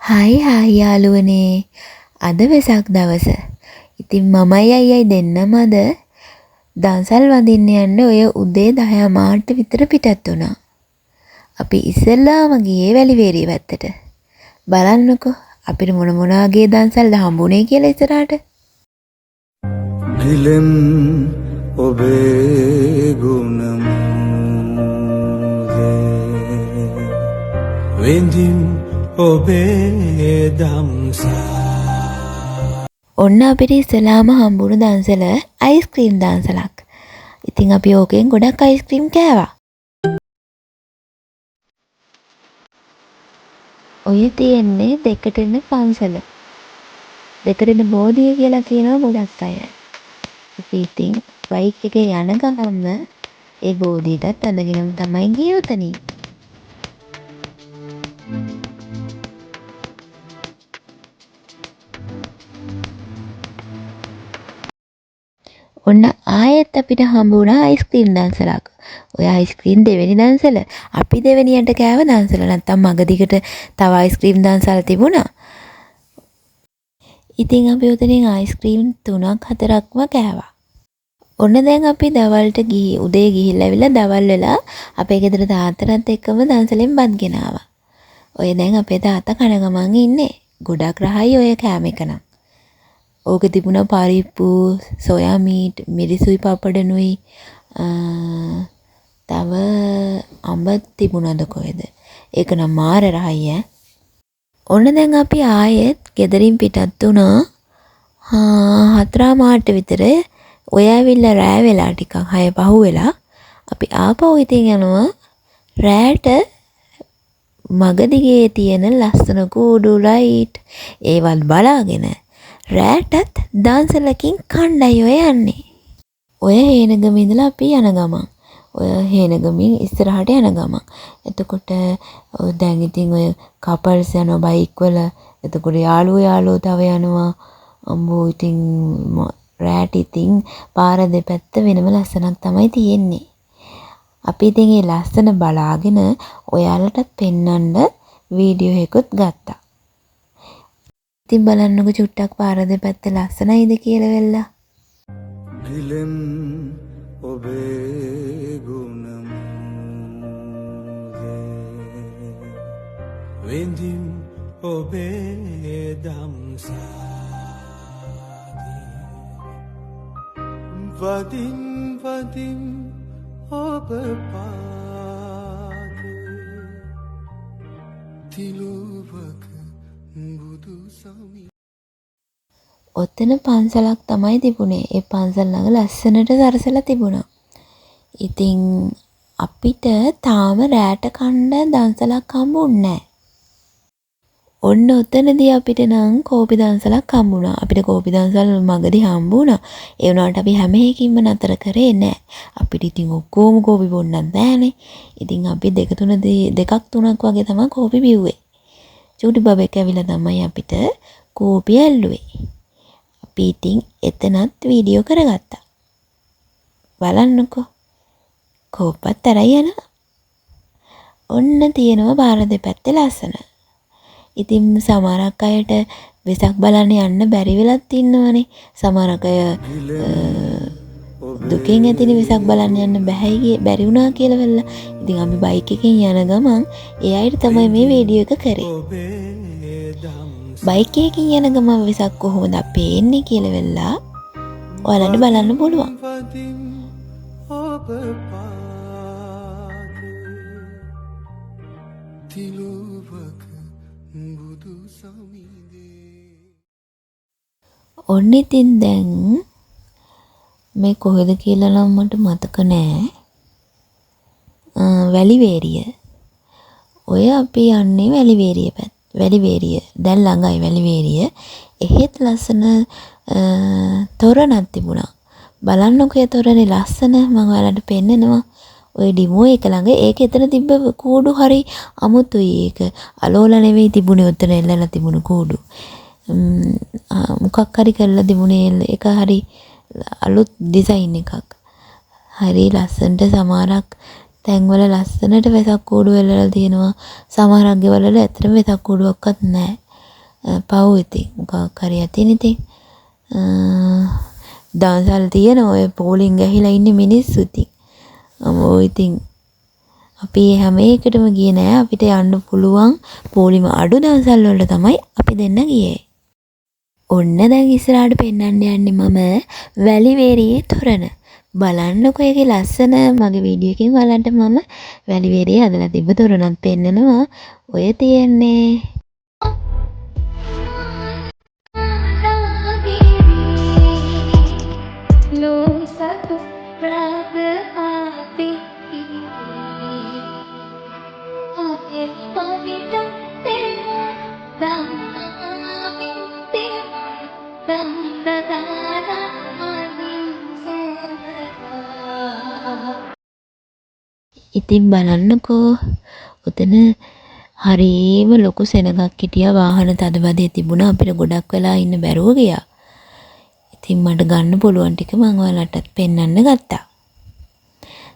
Hi යාළුවනේ. අද වෙසක් දවස. ඉතින් මමයි අයියයි දෙන්නම අද දන්සල් වඳින්න යන්න ඔය උදේ 10 මාට විතර පිටත් වුණා. අපි ඉස්සෙල්ලාම ගියේ වැලිවේරිය පැත්තට. බලන්නකෝ අපිට මොන වගේ දන්සල්ද හම්බුනේ කියලා ඉස්සරහට. දිලෙන් ඔබේ ගුණම වෙන්දින් ඔබේ දම්සා. ඔන්න අපිට ඉස්සලාම හම්බුණු දන්සල අයිස්ක්‍රීම් දන්සලක්. ඉතින් අපි ඕකෙන් ගොඩක් අයිස්ක්‍රීම් කෑවා. ඔය තියෙන්නේ දෙකටෙන පන්සල. දෙකටෙන බෝධිය කියලා කියනවා ගොඩක් අය. ඉතින් බයික් එකේ යන ගමන්ම ඒ බෝධියටත් අඳගෙනම තමයි ගියේ උතනින්. ඔන්න ආයෙත් අපිට හම්බ වුණා අයිස්ක්‍රීම් දන්සලක්. ඔය අයිස්ක්‍රීම් දෙවෙනි දන්සල. අපි දෙවෙනියට කෑව දන්සල නැත්තම් මගදිකට තව අයිස්ක්‍රීම් දන්සල තිබුණා. ඉතින් අපි උතනින් අයිස්ක්‍රීම් 3ක් 4ක්ම කෑවා. ඔන්න දැන් අපි දවල්ට උදේ ගිහිල්ලා ඇවිල්ලා දවල් වෙලා අපේ ගෙදර තාත්තටත් එක්කම දන්සලෙන් බත් ගෙනාවා. ඔය දැන් අපේ තාත්තා කන ගමන් ඉන්නේ. ගොඩක් රහයි ඔය කෑම එක නම්. ඕක තිබුණා පරිප්පු, සොයා මීට්, මිරිසුයි පපඩනුයි, තව අඹ තිබුණාද කොහෙද? ඒක නම් මාර රහයි ඈ. ඔන්න දැන් අපි ආයෙත් ගෙදරින් පිටත් වුණා. 4 මාට විතර ඔය ඇවිල්ලා රෑ වෙලා ටිකක් 6 පහු වෙලා අපි ආපහු ඉතින් යනවා රෑට මගදිගේ තියෙන ලස්සන කූඩු ලයිට් ඒවත් බලාගෙන රෑටත් දන්සලකින් කණ්ඩායම ඔය යන්නේ. ඔය හේනගම ඉඳලා අපි යන ගමන්. ඔය හේනගමින් ඉස්සරහට යන ගමන්. එතකොට දැන් ඉතින් ඔය කපල්ස් යන බයික් වල එතකොට යාළුවෝ තව යනවා. අම්බෝ ඉතින් රෑට ඉතින් පාර දෙපැත්ත වෙනම ලස්සනක් තමයි තියෙන්නේ. අපි ඉතින් ඒ ලස්සන බලාගෙන ඔයාලටත් පෙන්වන්න වීඩියෝ එකකුත් ගත්තා. ඉතින් බලන්නකො චුට්ටක් පාර දෙපැත්ත ලස්සනයිද කියලා වෙලා. දිලෙන් ඔබේ ගුණම වෙන්දින් ඔබේ දම්සා වදින් වදින් ඔබ පාදේ තිලුවක බුදු සමි. ඔතන පන්සලක් තමයි තිබුණේ. ඒ පන්සල ළඟ ලස්සනට සරසලා තිබුණා. ඉතින් අපිට තාම රෑට කන්න දන්සලක් හම්බුන්නේ නැහැ. ඔන්න ඔතනදී අපිට නම් කෝපි දන්සලක් හම්බුණා. අපිට කෝපි දන්සල් මගදී හම්බුණා. ඒ වුණාට අපි හැම එකකින්ම නතර කරේ නැහැ. අපිට ඉතින් ඔක්කොම කෝපි බොන්නත් බෑනේ. ඉතින් අපි දෙකක් තුනක් වගේ තමයි කෝපි බිව්වේ. චූටි බබෙක් ඇවිල්ලා තමයි අපිට කෝපි ඇල්ලුවේ. අපි ඉතින් එතනත් වීඩියෝ කරගත්තා. බලන්නකෝ. කෝපත් තරයි යනවා. ඔන්න තියෙනවා බාර දෙපැත්තේ ලස්සන. ඉතින් සමහරක් අයට වෙසක් බලන්න යන්න බැරි වෙලත් ඉන්නවනේ. සමහරක් අය දුකෙන් ඇතිනේ වෙසක් බලන්න යන්න බැරි වුණා කියලා වෙලා. ඉතින් අපි බයික් එකෙන් යන ගමන් ඒ අයට තමයි මේ වීඩියෝ එක කරේ. බයික් එකකින් යන ගමන් වෙසක් කොහොමද පේන්නේ කියලා වෙලා ඔයාලට බලන්න පුළුවන්. ඔන්න ඉතින් දැන් මේ කොහෙද කියලා නම් මට මතක නෑ. වැලිවේරිය. ඔය අපි යන්නේ වැලිවේරිය පැත්ත. වැලිවේරිය දැන් ළඟයි වැලිවේරිය. එහෙත් ලස්සන තොරණක් තිබුණා. බලන්නකෝ ඒ තොරණේ ලස්සන මම ඔයාලට පෙන්නනවා. ඔය ඩිමෝ එක ළඟ ඒක එතන තිබ්බ කූඩු හරි අමුතුයි. ඒක අලෝල නෙවෙයි තිබුණේ උතන එල්ලලා තිබුණු කූඩු. මොකක් හරි කරලා තිබුණේ ඒක හරි අලුත් ඩිසයින් එකක්. හරි ලස්සනට සමහරක් තැන්වල ලස්සනට වෙසක් කූඩු එල්ලලා තියෙනවා. සමහරක් ගෙවල් වල ඇත්තටම වෙසක් කූඩුවක්වත් නැහැ. පව් ඉතින් මොකක් හරි ඇතින් ඉතින් දන්සල් තියෙන ඔය පෝලිං ගහිලා ඉන්න මිනිස්සු ඉතින් ඔය ඉතින් අපි හැම එකටම ගියේ නෑ අපිට යන්න පුළුවන් පොලිම අඩු දවසල් වලට තමයි අපි දෙන්න ගියේ. ඔන්න දැන් ඉස්සරහට පෙන්වන්න යන්නේ මම වැලිවේරියේ තොරණ. බලන්නකෝ ඒකේ ලස්සන මගේ වීඩියෝ එකකින් බලන්න මම වැලිවේරියේ හදලා තිබ්බ තොරණක් පෙන්නනවා. ඔය තියෙන්නේ ඉතින් බලන්නකෝ උතන හරිම ලොකු සෙනඟක් හිටියා වාහන තදබදේ තිබුණා අපිට ගොඩක් වෙලා ඉන්න බැරුව ගියා. ඉතින් මට ගන්න පුළුවන් ටික මම ඔයාලටත් පෙන්වන්න ගත්තා.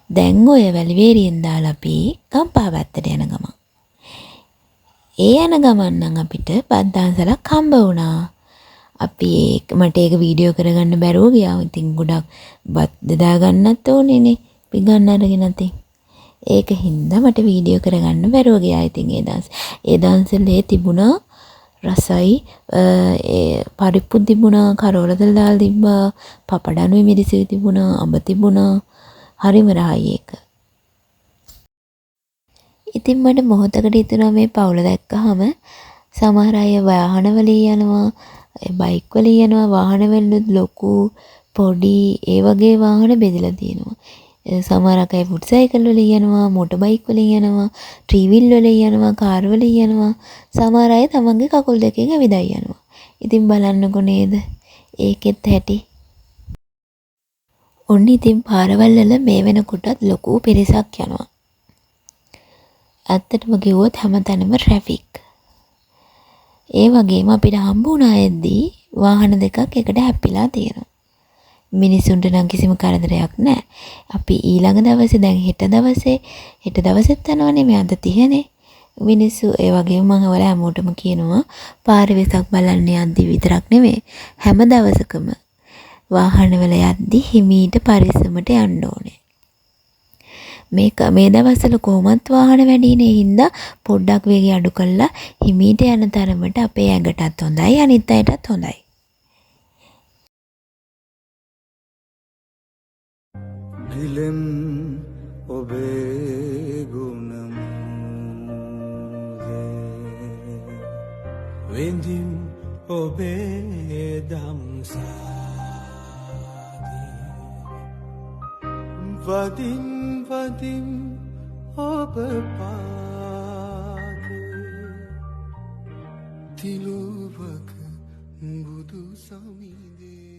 දැන් ඔය වැලිවේරියෙන් දාලා අපි ගම්පහ පැත්තට යන ගමන්. ඒ යන ගමන් නම් අපිට බද්දාන්සලක් හම්බ වුණා. අපි මට ඒක වීඩියෝ කරගන්න බැරුව ගියා. ඉතින් ගොඩක් බත් දෙදා ගන්නත් ඕනේනේ. පිගන්න අරගෙන ඉතින් ඒක හින්දා මට වීඩියෝ කරගන්න බැරුව ගියා. ඉතින් ඒ දන්සලේ තිබුණා රසයි පරිප්පු තිබුණා, කරවලදල් දාලා තිබ්බා, පපඩණුවේ මිරිසෙ තිබුණා, අඹ තිබුණා. හරිම රහයි ඒක. ඉතින් මට මොහොතකට හිතුණා මේ පවුල දැක්කහම සමහර අය වාහනවල යනවා, බයික් වල යනවා, වාහනවලුත් ලොකු පොඩි ඒ වගේ වාහන බෙදලා තියෙනවා. සමහර අය ෆුට් සයිකල් වල යනවා, මොටර් බයික් වල යනවා, ට්‍රී වීල් වල යනවා, කාර් වල යනවා. සමහර අය තමන්ගේ කකුල් දෙකෙන් ඇවිදලා යනවා. ඉතින් බලන්නකො නේද ඒකෙත් හැටි. ඔන්න ඉතින් පාරවල් වල මේ වෙනකොටත් ලොකු පිරිසක් යනවා. ඇත්තටම කිව්වොත් හැමතැනම ට්‍රැෆික්. ඒ වගේම අපිට හම්බ වුණා එද්දී වාහන දෙකක් එකට හැප්පිලා තියෙනවා. මිනිසුන්ට නම් කිසිම කරදරයක් නැහැ. අපි ඊළඟ දවසේ දැන් හෙට දවසෙත් යනවනේ මේ අද 30නේ. මිනිස්සු ඒ වගේම මම ඔයාලා හැමෝටම කියනවා පාරේ වෙසක් බලන්න යද්දි විතරක් නෙමෙයි හැම දවසකම වාහනවල යද්දි හිමීට පරිස්සමට යන්න ඕනේ. මේ දවස්වල කොහොමත් වාහන වැඩිනේ හින්දා පොඩ්ඩක් වේගය අඩු කරලා හිමීට යන තරමට අපේ ඇඟටත් හොඳයි අනිත් අයටත් හොඳයි. දිලෙන් ඔබේ ගුණම වෙන්දිම් ඔබේ දම්සාදී වදින් වදින් ඔබ පාදේ තිලුවක බුදු සමිදේ.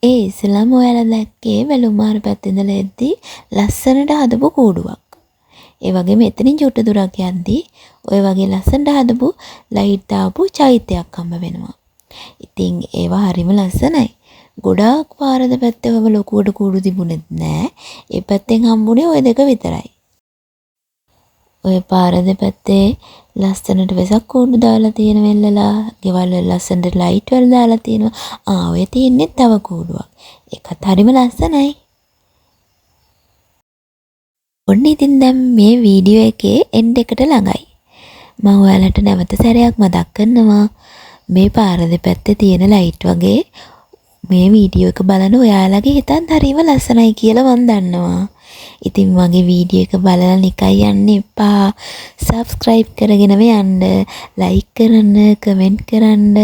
ඒ ඉස්සෙල්ලාම ඔයාලා දැක්කේ වැලුමාර පැත්තේ ඉඳලා එද්දි ලස්සනට හදපු කූඩුවක්. ඒ වගේම එතනින් චුට්ට දුරක් යද්දි ඔය වගේ ලස්සනට හදපු ලයිට් දාපු චෛත්‍යයක් හම්බ වෙනවා. ඉතින් ඒවා හරිම ලස්සනයි. ගොඩාක් පාරද පැත්තේ ඔබ ලොකුවට කූඩු තිබුණෙත් නෑ. ඒ පැත්තෙන් හම්බුනේ ඔය දෙක විතරයි. ඔය පාර දෙපැත්තේ ලස්සනට වෙසක් කූඩු දාලා තියෙන වෙල්ලලා, ගෙවල් වල ලස්සනට ලයිට් වල දාලා තියෙනවා. ඔය තියෙන්නේ තව කූඩුවක්. ඒකත් හරිම ලස්සනයි. ඔන්න ඉතින් දැන් මේ වීඩියෝ එකේ එන්ඩ් එකට ළඟයි. මම ඔයාලට නැවත සැරයක් මතක් කරනවා මේ පාර දෙපැත්තේ තියෙන ලයිට් වගේ මේ වීඩියෝ එක බලන ඔයාලගේ හිතත් හරිම ලස්සනයි කියලා මම දන්නවා. ඉතින් මගේ වීඩියෝ එක බලලා නිකන් යන්න එපා. සබ්ස්ක්‍රයිබ් කරගෙනම යන්න, ලයික් කරන්න, කමෙන්ට් කරන්න.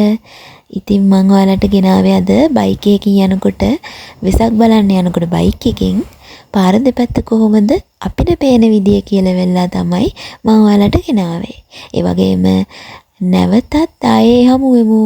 ඉතින් මම ඔයාලට ගෙනාවේ අද බයික් එකකින් යනකොට වෙසක් බලන්න යනකොට බයික් එකකින් පාර දෙපැත්ත කොහොමද අපිට පේන විදිය කියලා වෙලා තමයි මම ඔයාලට ගෙනාවේ. ඒ වගේම නැවතත් ආයේ හමු වෙමු.